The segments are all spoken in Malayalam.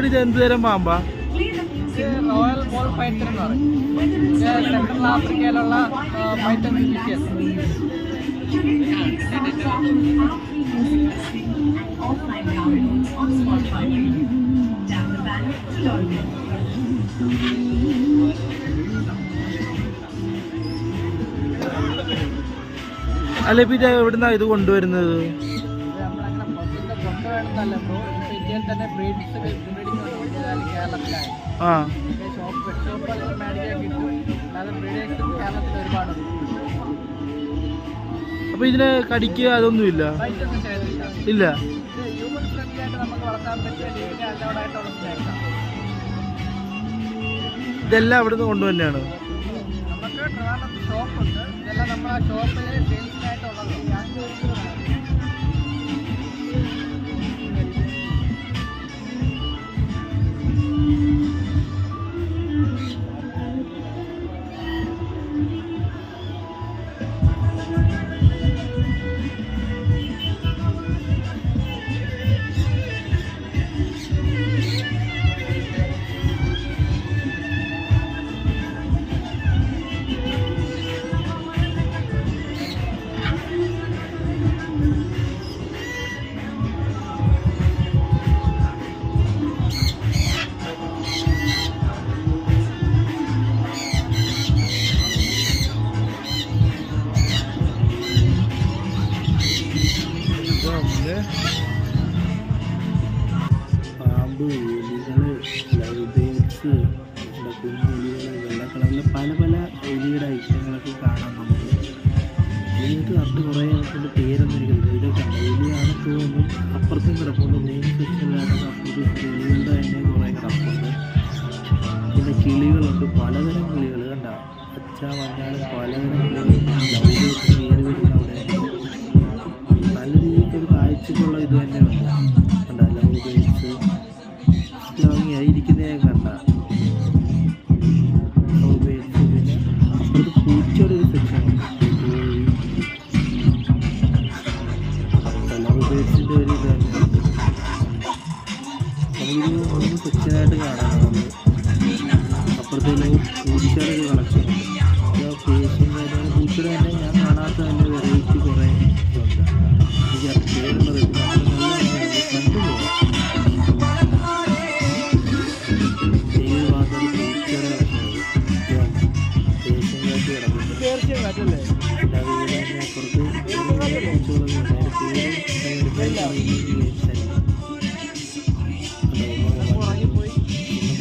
ഇത് എന്ത് തരം പാമ്പാ? റോയൽ ബോൾ പൈത്തൺ എന്ന് പറയും. സെൻട്രൽ ആഫ്രിക്കയിലുള്ള പൈത്തൺ സ്പീഷ്യസ്. അല്ല ഇപ്പൊ ഇത് എവിടുന്നാ ഇത് കൊണ്ടുവരുന്നത്? കൊണ്ടുവരുന്നതല്ല ബ്രോ, ഇന്ത്യയിൽ തന്നെ ബ്രീഡിങ് കേരളത്തിലായി. ഷോപ്പ് മേടിക്കാൻ കിട്ടും. അല്ലാതെ ബ്രീഡേഴ്സ് കേരളത്തിൽ ഒരുപാടുണ്ട്. അപ്പൊ ഇതിനെ കടിക്കുക അതൊന്നുമില്ല? ഫൈറ്റൊന്നും ചെയ്തില്ല. ഇല്ല. ഹ്യൂമൻ ഫ്രണ്ട്ലി ആയിട്ട് നമുക്ക് വളർത്താൻ പറ്റിയ ലീഗലി അലൗഡ് ആയിട്ടുള്ള സ്നേഹിക്കാം. ഇതെല്ലാം അവിടുന്ന് കൊണ്ടുതന്നെയാണ്? നമുക്ക് ട്രിവാൻഡ്രത്ത് ഷോപ്പുണ്ട്. ഇതെല്ലാം നമ്മൾ ആ ഷോപ്പിൽ സെയിൽസിനായിട്ടുള്ളത്. പാമ്പ്, എലികള്, ലവ് ബേർഡ്സ്, കുഞ്ഞെലികള്, വെള്ളക്കളറില് പല പല എലിയുടെ ഐറ്റങ്ങളൊക്കെ കാണാം നമുക്ക്. എലികൾക്ക് കറക്റ്റ് കുറേ അതിൻ്റെ പേരൊന്നും എനിക്കറിയില്ല. ഇതൊക്കെ എലിയാണ് തോന്നുന്നു. അപ്പുറത്തും കിടപ്പുണ്ട്. മെയിൻ സെക്ഷനിലാണ് അപ്പുറത്ത് എലികളുടെ തന്നെ കുറേ കിടപ്പുണ്ട്. പിന്നെ കിളികളുണ്ട്, പലതരം കിളികൾ കണ്ട പച്ച മഞ്ഞാലും പലതരം കിളികൾ. ലവ് ബേർഡ്സ് കയറി വരുന്ന അവിടെ നല്ല രീതിക്കൊരു കാഴ്ചക്കുള്ള ഇത് തന്നെയുണ്ട്. കണ്ട ലവ് ബേർഡ്സ് ഭംഗിയായിരിക്കുന്നേ കണ്ട ലവ് ബേർഡ്സ്. പിന്നെ അപ്പുറത്ത് പൂച്ചയുടെ ഒരു സെക്ഷനുണ്ട്. ലവ് ബേർഡ്സിൻ്റെ ഒരു ഇത് തന്നെയുണ്ട്. നമുക്കൊരു 3 സെക്ഷനായിട്ട് കാണാനാണ്. അപ്പുറത്തേക്ക് പൂച്ചയുടെ ഒരു കളക്ഷൻ ഉണ്ട്. പൂച്ചയുടെ തന്നെ ഞാൻ കാണാത്ത തന്നെ വെറൈറ്റി കുറേ ഇതുണ്ട്. എനിക്ക് ആ പേര് പറയുന്നത് കണ്ടുപോകാം.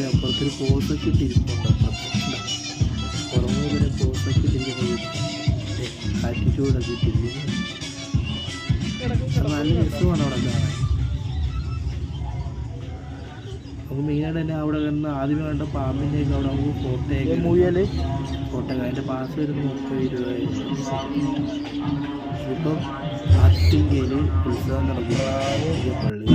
അപ്പുറത്തൊരു പോസൊക്കെ ഇട്ടിരിപ്പുണ്ട്. പുറമെ പോസൊക്കെ ഇട്ടിരിക്കുന്നത് ആറ്റിറ്റ്യൂഡൊക്കെ ഇട്ടിരിക്കുന്നു. നല്ല രസമാണ് അവിടെ കാണാൻ. നമുക്ക് മെയിനായിട്ട് തന്നെ അവിടെ കണ്ട് ആദ്യമേ കണ്ട പാമ്പിൻ്റെയൊക്കെ അവിടെ നമുക്ക് ഫോട്ടോ അതിൻ്റെ പാസ് വരുന്ന 30 രൂപ. ഇപ്പം ആറ്റിങ്കയിൽ ഉത്സവം നടക്കുന്ന പള്ളി.